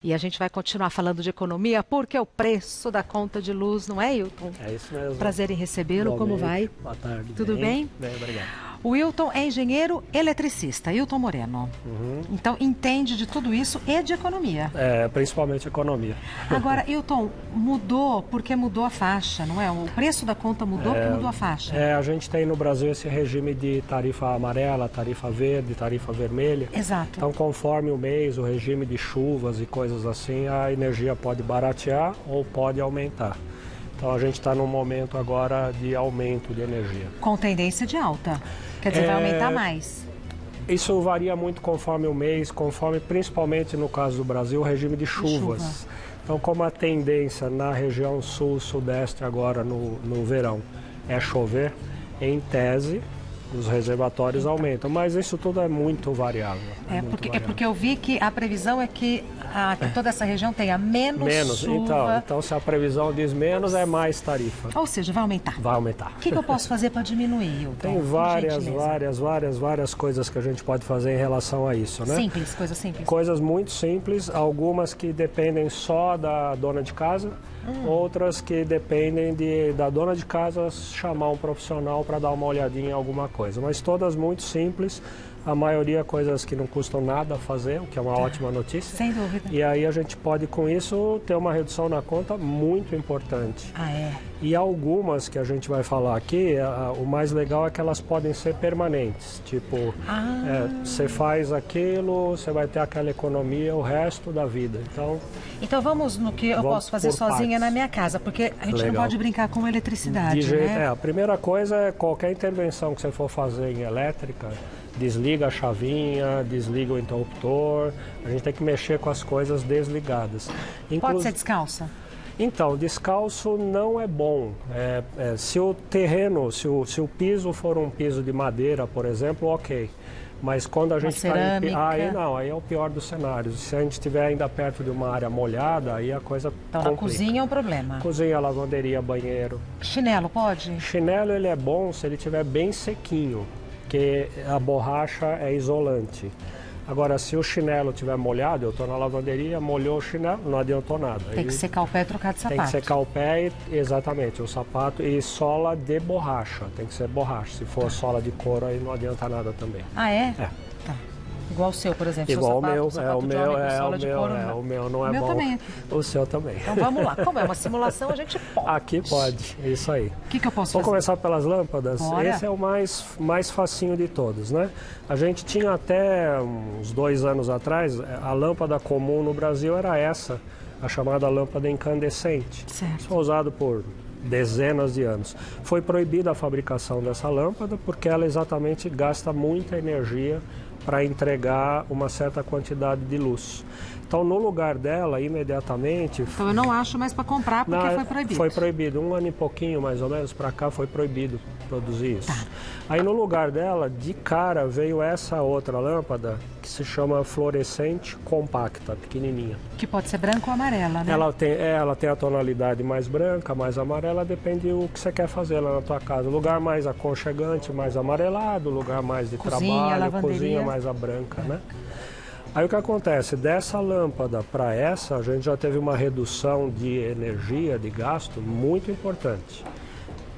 E a gente vai continuar falando de economia porque o preço da conta de luz, não é, Hilton? É isso mesmo. Prazer em recebê-lo, como vai? Boa tarde. Tudo bem? Bem, obrigado. O Hilton é engenheiro eletricista, Hilton Moreno. Então entende de tudo isso e de economia. Principalmente economia. Agora, Hilton, mudou porque mudou a faixa, não é? O preço da conta mudou porque mudou a faixa. A gente tem no Brasil esse regime de tarifa amarela, tarifa verde, tarifa vermelha. Exato. Então, conforme o mês, o regime de chuvas e coisas assim, a energia pode baratear ou pode aumentar. Então, a gente está num momento agora de aumento de energia. Com tendência de alta. Quer dizer, vai aumentar mais. Isso varia muito conforme o mês, conforme, principalmente no caso do Brasil, o regime de chuvas. Então, como a tendência na região sul-sudeste agora no verão é chover, em tese, os reservatórios aumentam, mas isso tudo é muito variável. Porque eu vi que a previsão é que toda essa região tenha menos chuva. Então, se a previsão diz menos, é mais tarifa. Ou seja, vai aumentar. Vai aumentar. O que eu posso fazer para diminuir, Hilton? Tem várias coisas que a gente pode fazer em relação a isso, né? Simples, coisas simples. Coisas muito simples, algumas que dependem só da dona de casa, outras que dependem da dona de casa chamar um profissional para dar uma olhadinha em alguma coisa. Mas todas muito simples, a maioria coisas que não custam nada a fazer, o que é uma ótima notícia. Sem dúvida. E aí a gente pode com isso ter uma redução na conta muito importante. E algumas que a gente vai falar aqui, o mais legal é que elas podem ser permanentes. Tipo, você faz aquilo, você vai ter aquela economia o resto da vida. Então vamos no que eu posso fazer sozinha na minha casa, porque a gente não pode brincar com eletricidade, né? A primeira coisa é qualquer intervenção que você for fazer em elétrica, desliga a chavinha, desliga o interruptor, a gente tem que mexer com as coisas desligadas. Pode ser descalça? Então, descalço não é bom. Se o terreno, se o piso for um piso de madeira, por exemplo, ok. Mas quando a gente está aí é o pior dos cenários. Se a gente estiver ainda perto de uma área molhada, aí a coisa complica. Na cozinha é um problema. Cozinha, lavanderia, banheiro. Chinelo pode? Chinelo ele é bom se ele estiver bem sequinho, porque a borracha é isolante. Agora, se o chinelo estiver molhado, eu estou na lavanderia, molhou o chinelo, não adiantou nada. Tem que secar o pé e trocar de sapato. Tem que secar o pé, exatamente, o sapato e sola de borracha. Tem que ser borracha. Se for sola de couro, aí não adianta nada também. Ah, é? É. Tá. Igual o seu, por exemplo. Igual o meu, o meu não é bom. Também. O seu também. Então vamos lá. Como é uma simulação, a gente pode. Aqui pode, isso aí. O que eu posso fazer? Vamos começar pelas lâmpadas. Bora. Esse é o mais facinho de todos, né? A gente tinha até uns 2 anos atrás, a lâmpada comum no Brasil era essa, a chamada lâmpada incandescente. Certo. Isso foi usado por dezenas de anos. Foi proibida a fabricação dessa lâmpada porque ela exatamente gasta muita energia para entregar uma certa quantidade de luz. Então, no lugar dela, imediatamente... Então, eu não acho mais para comprar porque foi proibido. Foi proibido. 1 ano e pouquinho, mais ou menos, para cá foi proibido produzir isso. Tá. Aí, no lugar dela, de cara, veio essa outra lâmpada que se chama fluorescente compacta, pequenininha. Que pode ser branca ou amarela, né? Ela tem a tonalidade mais branca, mais amarela, depende do que você quer fazer lá na tua casa. Lugar mais aconchegante, mais amarelado, lugar mais de trabalho, lavanderia. Cozinha mais a branca, né? Aí o que acontece? Dessa lâmpada para essa, a gente já teve uma redução de energia, de gasto, muito importante,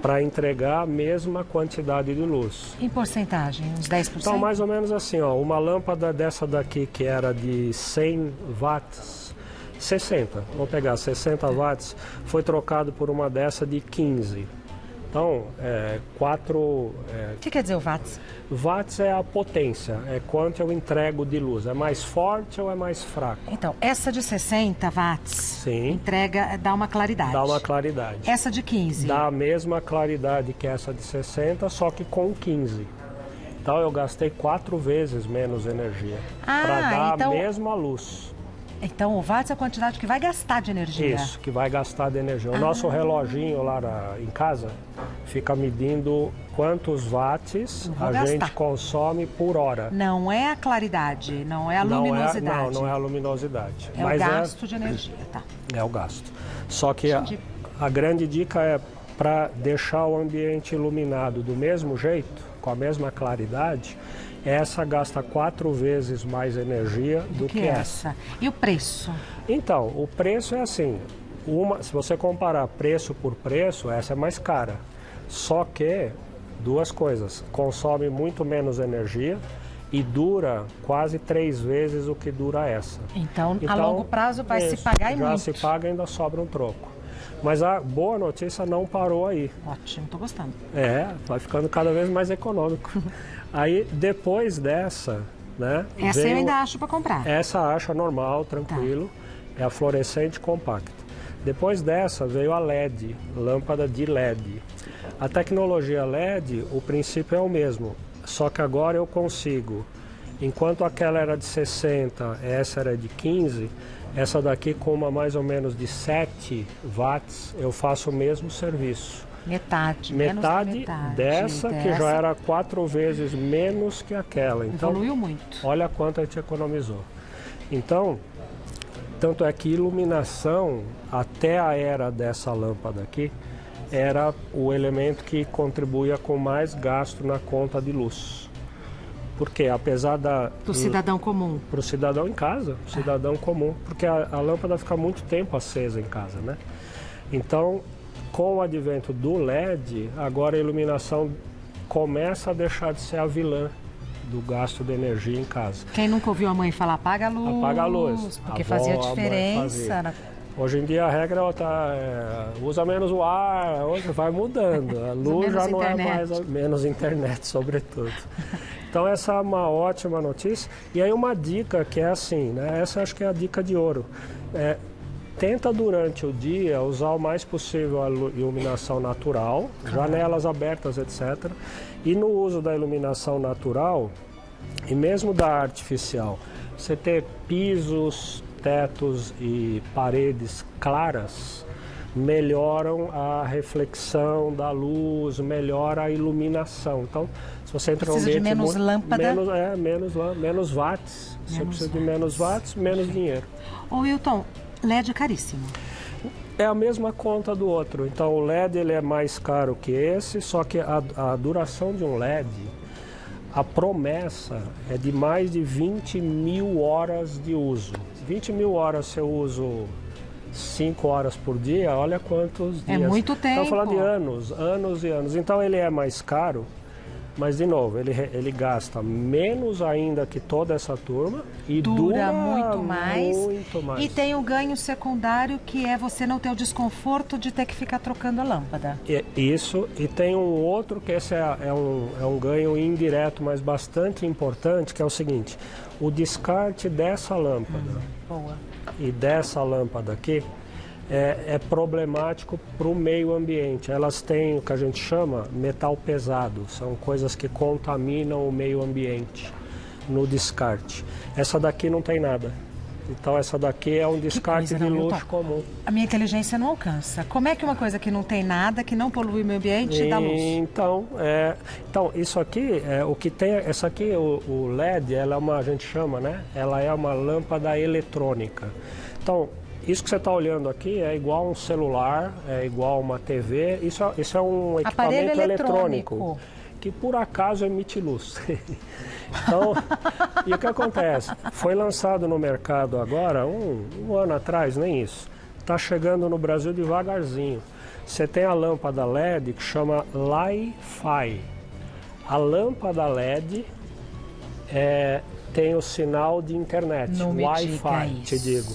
para entregar a mesma quantidade de luz. Em porcentagem, uns 10%? Então, mais ou menos assim, ó, uma lâmpada dessa daqui que era de 100 watts, 60, vamos pegar 60 watts, foi trocado por uma dessa de 15. Então, O que quer dizer o watts? Watts é a potência, é quanto eu entrego de luz. É mais forte ou é mais fraco? Então, essa de 60 watts Sim. dá uma claridade. Dá uma claridade. Essa de 15? Dá a mesma claridade que essa de 60, só que com 15. Então, eu gastei 4 vezes menos energia para dar a mesma luz. Então, o watts é a quantidade que vai gastar de energia. Isso, que vai gastar de energia. O nosso reloginho lá em casa fica medindo quantos watts a gente consome por hora. Não é a claridade, não é a luminosidade. Não é a luminosidade. É o gasto de energia, tá? É o gasto. Só que a grande dica é para deixar o ambiente iluminado do mesmo jeito, com a mesma claridade, Essa gasta 4 vezes mais energia do que essa. E o preço? Então, o preço é assim, se você comparar preço por preço, essa é mais cara. Só que, duas coisas, consome muito menos energia e dura quase 3 vezes o que dura essa. Então a longo prazo vai se pagar e muito. Já se paga e ainda sobra um troco. Mas a boa notícia não parou aí. Ótimo, estou gostando. Vai ficando cada vez mais econômico. Aí, depois dessa, né? Essa eu ainda acho para comprar. Essa acha normal, tranquilo. Tá. É a fluorescente compacta. Depois dessa veio a LED, lâmpada de LED. A tecnologia LED, o princípio é o mesmo. Só que agora eu consigo, enquanto aquela era de 60, essa era de 15, essa daqui com uma mais ou menos de 7 watts, eu faço o mesmo serviço. Metade dessa, que já era 4 vezes menos que aquela. Então, evoluiu muito. Olha quanto a gente economizou. Então, tanto é que iluminação, até a era dessa lâmpada aqui, era o elemento que contribuía com mais gasto na conta de luz. Porque apesar do cidadão comum. Para o cidadão em casa, cidadão comum. Porque a lâmpada fica muito tempo acesa em casa, né? Então, com o advento do LED, agora a iluminação começa a deixar de ser a vilã do gasto de energia em casa. Quem nunca ouviu a mãe falar apaga a luz? Apaga a luz. Porque fazia diferença. Hoje em dia a regra usa menos o ar, hoje vai mudando. A luz já não é mais, menos internet, sobretudo. Então essa é uma ótima notícia. E aí uma dica que é assim, né? Essa acho que é a dica de ouro. Tenta durante o dia usar o mais possível a iluminação natural, janelas abertas, etc. E no uso da iluminação natural, e mesmo da artificial, você ter pisos, tetos e paredes claras melhoram a reflexão da luz, melhora a iluminação. Então, se você entra no ambiente... Precisa de menos lâmpada? Menos watts. Você precisa de menos watts, menos dinheiro. Ô Wilton, LED é caríssimo. É a mesma conta do outro. Então, o LED ele é mais caro que esse, só que a duração de um LED... A promessa é de mais de 20 mil horas de uso. 20 mil horas se eu uso 5 horas por dia, olha quantos dias. É muito tempo. Estamos falando de anos e anos. Então ele é mais caro, mas de novo, ele gasta menos ainda que toda essa turma e dura muito mais. E tem um ganho secundário que é você não ter o desconforto de ter que ficar trocando a lâmpada. Isso, e tem um outro que esse é um ganho indireto, mas bastante importante, que é o seguinte: o descarte dessa lâmpada e dessa lâmpada aqui é problemático para o meio ambiente. Elas têm o que a gente chama metal pesado, são coisas que contaminam o meio ambiente no descarte. Essa daqui não tem nada. Então essa daqui é um descarte de luxo comum. A minha inteligência não alcança. Como é que uma coisa que não tem nada, que não polui o meio ambiente, dá luz? Então isso aqui, o que tem, essa aqui, o LED, ela é a gente chama, né? Ela é uma lâmpada eletrônica. Então, isso que você está olhando aqui é igual um celular, é igual uma TV. Isso é um equipamento eletrônico que por acaso emite luz. Então, e o que acontece? Foi lançado no mercado agora, um ano atrás, nem isso. Está chegando no Brasil devagarzinho. Você tem a lâmpada LED que chama Li-Fi. A lâmpada LED tem o sinal de internet, Wi-Fi, te digo.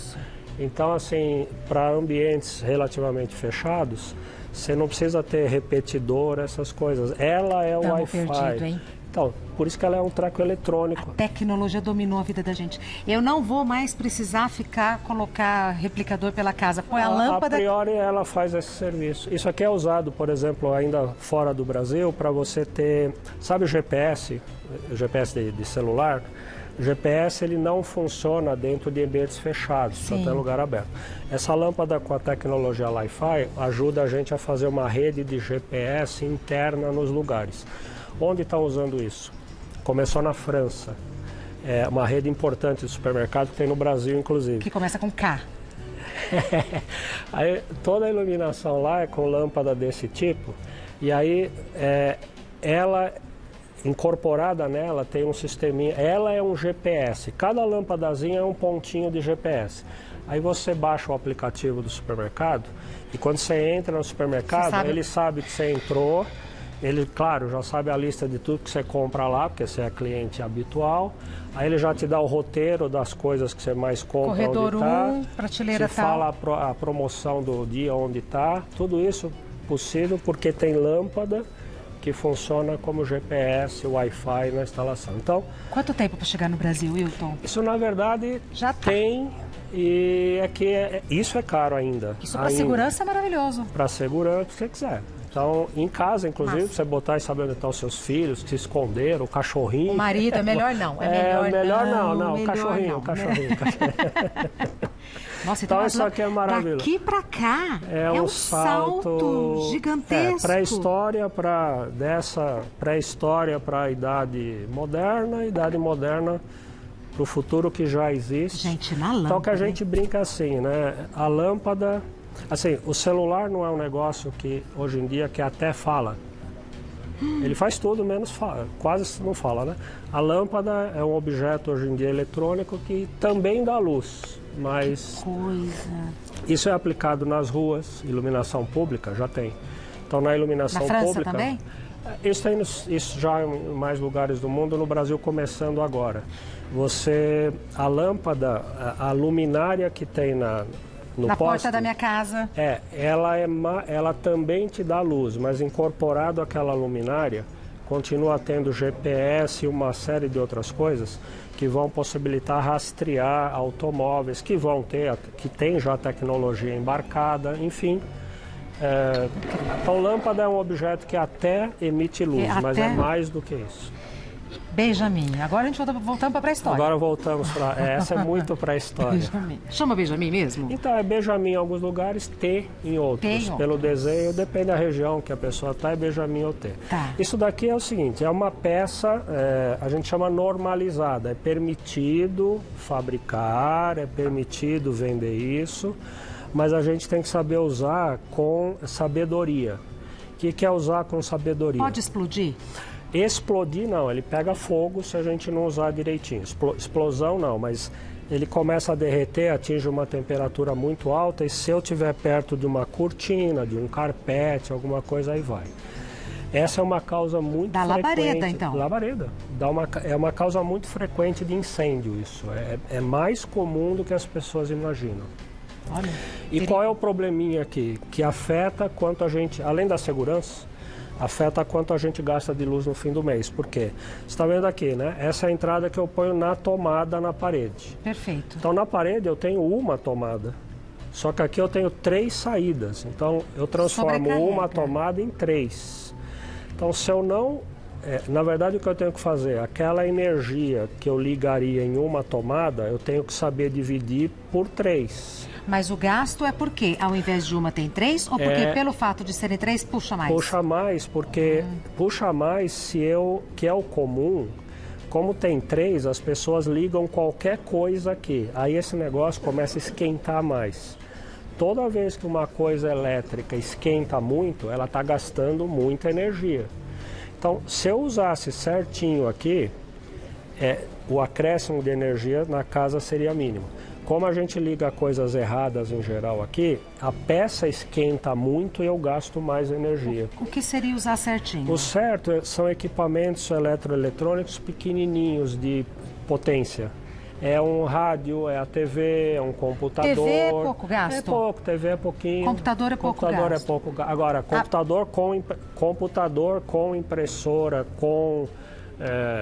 Então, assim, para ambientes relativamente fechados, você não precisa ter repetidor, essas coisas. Ela é o Wi-Fi. Então, por isso que ela é um treco eletrônico. A tecnologia dominou a vida da gente. Eu não vou mais precisar colocar replicador pela casa. Põe a lâmpada... A priori, ela faz esse serviço. Isso aqui é usado, por exemplo, ainda fora do Brasil, para você ter... Sabe o GPS? O GPS de celular? O GPS ele não funciona dentro de ambientes fechados, só tem lugar aberto. Essa lâmpada com a tecnologia Li-Fi ajuda a gente a fazer uma rede de GPS interna nos lugares. Onde estão usando isso? Começou na França. É uma rede importante de supermercado que tem no Brasil, inclusive. Que começa com K. Aí, toda a iluminação lá é com lâmpada desse tipo. E aí incorporada nela tem um sisteminha, ela é um GPS, cada lâmpadazinha é um pontinho de GPS. Aí você baixa o aplicativo do supermercado e quando você entra no supermercado, ele sabe que você entrou, ele, claro, já sabe a lista de tudo que você compra lá, porque você é cliente habitual. Aí ele já te dá o roteiro das coisas que você mais compra, corredor onde tá, 1, prateleira te tal. fala a promoção do dia, onde está, tudo isso possível porque tem lâmpada que funciona como GPSWi-Fi na instalação. Então, quanto tempo para chegar no Brasil, Wilton? Isso na verdade já tem e é que isso é caro ainda. Isso para segurança é maravilhoso. Para segurança, se você quiser. Então, em casa, inclusive, você botar e saber onde estão os seus filhos, se esconder, o cachorrinho. O marido, é melhor não. Melhor não, o cachorrinho. Nossa, então isso aqui é maravilhoso. Daqui para cá é um salto gigantesco. Pré-história para a idade moderna para o futuro que já existe. Gente, na lâmpada. Então que a gente brinca assim, né? A lâmpada, assim, o celular não é um negócio que hoje em dia que até fala. Ele faz tudo menos fala, quase não fala, né? A lâmpada é um objeto hoje em dia eletrônico que também dá luz, mas isso é aplicado nas ruas, iluminação pública já tem. Então na iluminação na França pública também? Isso já em mais lugares do mundo, no Brasil começando agora. A lâmpada, a luminária que tem no na poste, porta da minha casa. Ela também te dá luz, mas incorporado àquela luminária, continua tendo GPS e uma série de outras coisas que vão possibilitar rastrear automóveis, que tem já tecnologia embarcada, enfim. Então, lâmpada é um objeto que até emite luz, mas é mais do que isso. Benjamin. Agora a gente voltamos para a pré-história. Agora voltamos para... Essa é muito pré-história. Chama Benjamin mesmo? Então, é Benjamin em alguns lugares, T em outros. Pelo desenho, depende da região que a pessoa está, é Benjamin ou T. Tá. Isso daqui é o seguinte, é uma peça, a gente chama normalizada. É permitido fabricar, é permitido vender isso, mas a gente tem que saber usar com sabedoria. O que é usar com sabedoria? Pode explodir? Explodir não, ele pega fogo se a gente não usar direitinho. Explosão não, mas ele começa a derreter, atinge uma temperatura muito alta e se eu estiver perto de uma cortina, de um carpete, alguma coisa, aí vai. Essa é uma causa muito frequente. Da labareda, então? Labareda. É uma causa muito frequente de incêndio isso. É mais comum do que as pessoas imaginam. Olha, e qual é o probleminha aqui? Que afeta quanto a gente, além da segurança, afeta quanto a gente gasta de luz no fim do mês. Por quê? Você está vendo aqui, né? Essa é a entrada que eu ponho na tomada na parede. Perfeito. Então, na parede eu tenho uma tomada. Só que aqui eu tenho 3 saídas. Então, eu transformo uma tomada em 3. Então, se eu não... na verdade, o que eu tenho que fazer? Aquela energia que eu ligaria em uma tomada, eu tenho que saber dividir por 3. Mas o gasto é porque, ao invés de uma, tem 3? Ou porque, pelo fato de serem 3, puxa mais? Puxa mais, porque puxa mais que é o comum. Como tem 3, as pessoas ligam qualquer coisa aqui. Aí esse negócio começa a esquentar mais. Toda vez que uma coisa elétrica esquenta muito, ela está gastando muita energia. Então, se eu usasse certinho aqui, o acréscimo de energia na casa seria mínimo. Como a gente liga coisas erradas em geral aqui, a peça esquenta muito e eu gasto mais energia. O que seria usar certinho? O certo são equipamentos eletroeletrônicos pequenininhos de potência. É um rádio, é a TV, é um computador. TV é pouco gasto? É pouco, TV é pouquinho. Computador é pouco computador gasto? É pouco gasto. Agora, computador com impressora, com...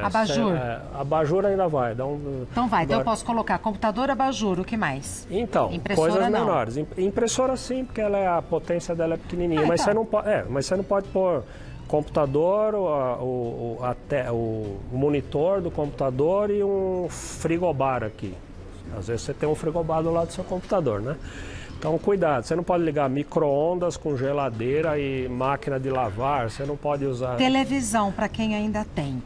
abajur? Abajur ainda vai. Então vai, então eu posso colocar computador, abajur, o que mais? Então, impressora, coisas menores. Impressora sim, porque a potência dela é pequenininha, mas você não pode pôr computador, o monitor do computador e um frigobar aqui. Às vezes você tem um frigobar do lado do seu computador, né? Então, cuidado, você não pode ligar micro-ondas com geladeira e máquina de lavar, você não pode usar... Televisão, para quem ainda tem.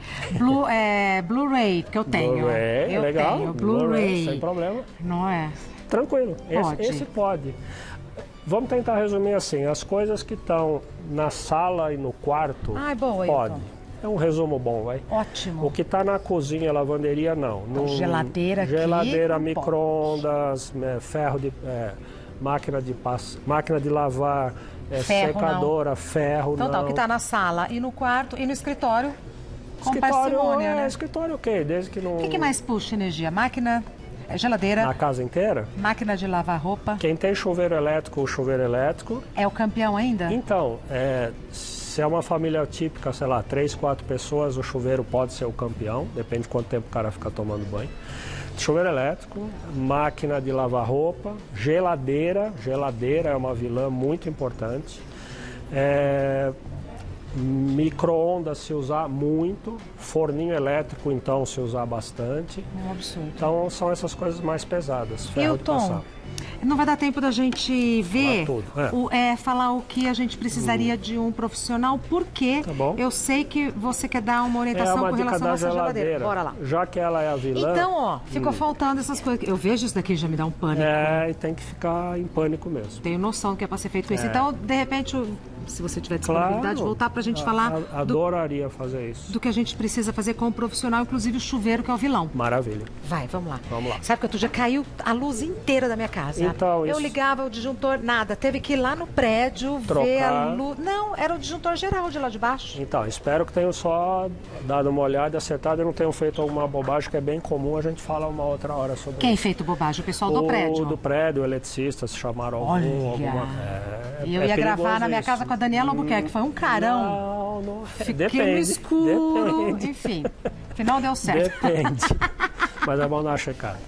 Blu-ray, que eu tenho. Blu-ray, legal. Tenho Blu-ray. Sem problema. Não é? Tranquilo, pode. Esse pode. Vamos tentar resumir assim, as coisas que estão na sala e no quarto, boa, pode. É um resumo bom, vai. Ótimo. O que está na cozinha, lavanderia, não. Geladeira aqui. Geladeira, micro-ondas, ferro de... máquina de lavar, secadora, ferro, então, não. Então, o que está na sala e no quarto e no escritório, com escritório, parcimônia, né? Escritório ok, desde que não... O que mais puxa energia? Máquina, geladeira... Na casa inteira? Máquina de lavar roupa. Quem tem chuveiro elétrico, o chuveiro elétrico... É o campeão ainda? Então, se é uma família típica, sei lá, 3, 4 pessoas, o chuveiro pode ser o campeão, depende de quanto tempo o cara fica tomando banho. Chuveiro elétrico, máquina de lavar roupa, geladeira é uma vilã muito importante. Micro-ondas se usar muito, forninho elétrico então se usar bastante. É um absurdo. Então são essas coisas mais pesadas. Ferro de passar. Não vai dar tempo da gente ver, falar, tudo, falar o que a gente precisaria de um profissional, porque eu sei que você quer dar uma orientação com relação à nossa geladeira. Bora lá. Já que ela é a vilã... Então, ficou faltando essas coisas. Eu vejo isso daqui e já me dá um pânico. E tem que ficar em pânico mesmo. Tenho noção do que é para ser feito com isso. Então, de repente, se você tiver disponibilidade, voltar para a gente falar... Adoraria fazer isso. Do que a gente precisa fazer com o profissional, inclusive o chuveiro, que é o vilão. Maravilha. Vai, vamos lá. Vamos lá. Sabe que outro dia caiu a luz inteira da minha casa. Então, eu ligava o disjuntor, nada. Teve que ir lá no prédio, ver a luz. Não, era o disjuntor geral de lá de baixo. Então, espero que tenham só dado uma olhada, acertado e não tenham feito alguma bobagem, que é bem comum. A gente fala uma outra hora sobre isso. Quem feito bobagem? O pessoal do prédio? Do prédio, o eletricista, se chamaram alguma... E eu ia gravar na minha casa com a Daniela Albuquerque. Foi um carão. Não. Fiquei Depende, no escuro. Depende. Enfim, afinal deu certo. Depende. Mas é bom dar uma checada.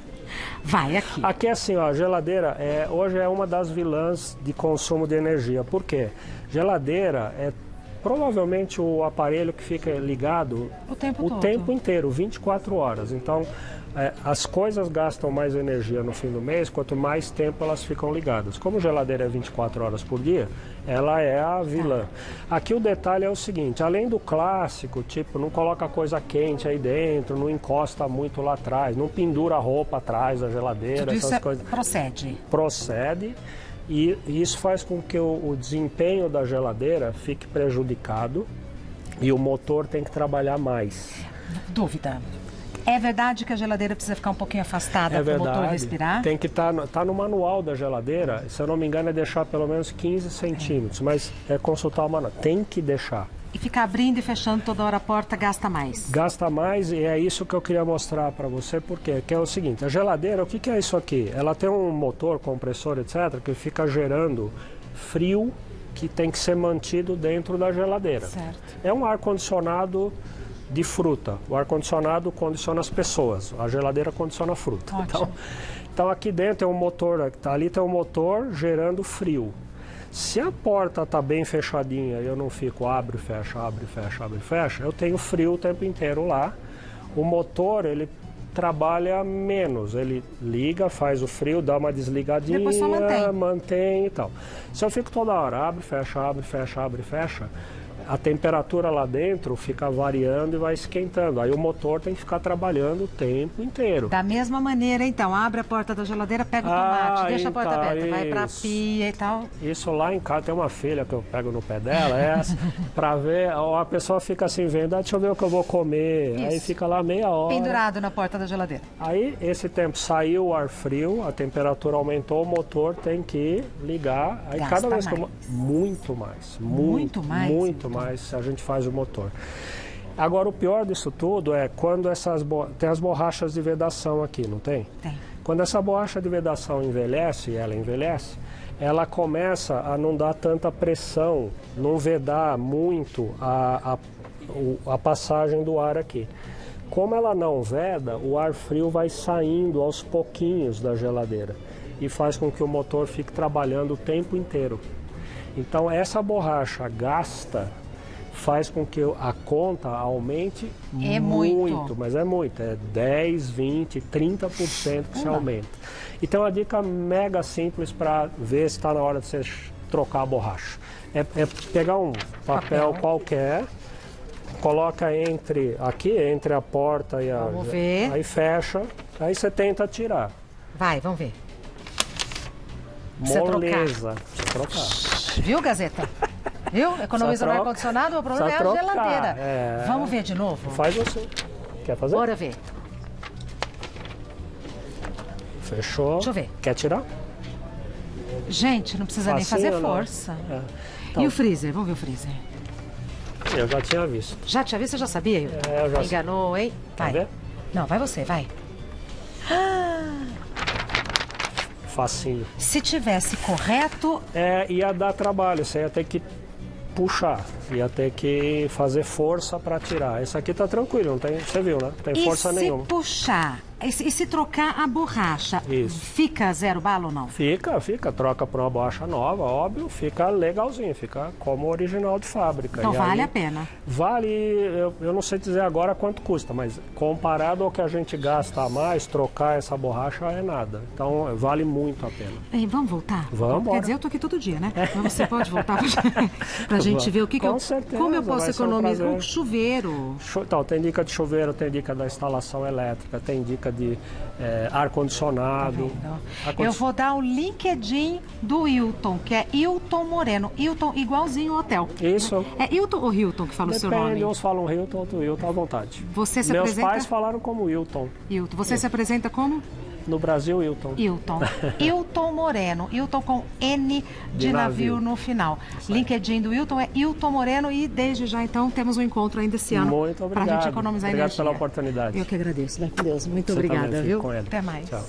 Vai aqui. Aqui assim, ó, a geladeira hoje é uma das vilãs de consumo de energia. Por quê? Geladeira é provavelmente o aparelho que fica ligado o tempo inteiro, 24 horas. Então, as coisas gastam mais energia no fim do mês, quanto mais tempo elas ficam ligadas. Como geladeira é 24 horas por dia, ela é a vilã. Aqui o detalhe é o seguinte, além do clássico, tipo, não coloca coisa quente aí dentro, não encosta muito lá atrás, não pendura a roupa atrás da geladeira, tudo essas isso coisas. Procede. E isso faz com que o desempenho da geladeira fique prejudicado e o motor tem que trabalhar mais. Dúvida. É verdade que a geladeira precisa ficar um pouquinho afastada para o motor respirar? Tem que estar no manual da geladeira, se eu não me engano é deixar pelo menos 15 centímetros, mas é consultar o manual, tem que deixar. E ficar abrindo e fechando toda hora a porta gasta mais? Gasta mais e é isso que eu queria mostrar para você, porque é o seguinte, a geladeira, o que é isso aqui? Ela tem um motor, compressor, etc, que fica gerando frio que tem que ser mantido dentro da geladeira. Certo. É um ar-condicionado de fruta. O ar-condicionado condiciona as pessoas, a geladeira condiciona a fruta. Então aqui dentro tem um motor, ali tem um motor gerando frio. Se a porta está bem fechadinha e eu não fico abre, fecha, eu tenho frio o tempo inteiro lá. O motor, ele trabalha menos, ele liga, faz o frio, dá uma desligadinha, depois só mantém e tal. Se eu fico toda hora, abre, fecha, a temperatura lá dentro fica variando e vai esquentando. Aí o motor tem que ficar trabalhando o tempo inteiro. Da mesma maneira, então, abre a porta da geladeira, pega o tomate, deixa a porta aberta, vai pra pia e tal. Isso lá em casa, tem uma filha que eu pego no pé dela, pra ver, a pessoa fica assim vendo, deixa eu ver o que eu vou comer. Isso. Aí fica lá meia hora. Pendurado na porta da geladeira. Aí, esse tempo saiu o ar frio, a temperatura aumentou, o motor tem que ligar. Aí gasta cada vez mais. Muito mais a gente faz o motor. Agora o pior disso tudo é quando tem as borrachas de vedação aqui, não tem? Tem. Quando essa borracha de vedação envelhece, ela começa a não dar tanta pressão, não vedar muito a passagem do ar aqui. Como ela não veda, o ar frio vai saindo aos pouquinhos da geladeira e faz com que o motor fique trabalhando o tempo inteiro. Então essa borracha faz com que a conta aumente muito, mas é muito, é 10, 20, 30% que se aumenta. E tem uma dica mega simples para ver se está na hora de você trocar a borracha. É pegar um papel qualquer, coloca entre a porta e vamos ver. Aí fecha, aí você tenta tirar. Vai, vamos ver. Moleza. Precisa trocar. Viu, Gazeta? Viu? Economiza no ar-condicionado, o problema é a geladeira. Vamos ver de novo? Faz você. Quer fazer? Bora ver. Fechou. Deixa eu ver. Quer tirar? Gente, não precisa nem fazer força. Então, e o freezer? Vamos ver o freezer. Eu já tinha visto. Já tinha visto? Você já sabia? Eu já Enganou, hein? Vai. Ver? Não, vai você, vai. Facinho. Se tivesse correto... Ia dar trabalho, você ia ter que puxar, ia ter que fazer força para tirar. Esse aqui tá tranquilo, não tem, você viu, né? Não tem força nenhuma. E se puxar, e se trocar a borracha, fica 0 bala ou não? Fica, troca por uma borracha nova, óbvio, fica legalzinho, fica como original de fábrica. Então vale a pena? Vale, eu não sei dizer agora quanto custa, mas comparado ao que a gente gasta a mais, trocar essa borracha é nada. Então vale muito a pena. Bem, vamos voltar? Vamos. Quer dizer, eu tô aqui todo dia, né? Mas você pode voltar pra gente ver o que eu... certeza, como eu posso economizar? O chuveiro. Então, tem dica de chuveiro, tem dica da instalação elétrica, tem dica de ar-condicionado. Eu vou dar o LinkedIn do Hilton, que é Hilton Moreno. Hilton igualzinho o hotel. Isso. É Hilton ou Hilton que fala o seu nome? Depende, uns falam Hilton, outros Hilton, à vontade. Você se Meus apresenta... pais falaram como Hilton. Hilton. Você se apresenta como? No Brasil, Hilton. Hilton Moreno. Hilton com N de navio no final. LinkedIn do Hilton é Hilton Moreno e desde já, então, temos um encontro ainda esse ano. Muito obrigado. Pra gente economizar energia. Obrigado pela oportunidade. Eu que agradeço. Vai com Deus. Muito Você obrigada, também, viu? com ele. Até mais. Tchau.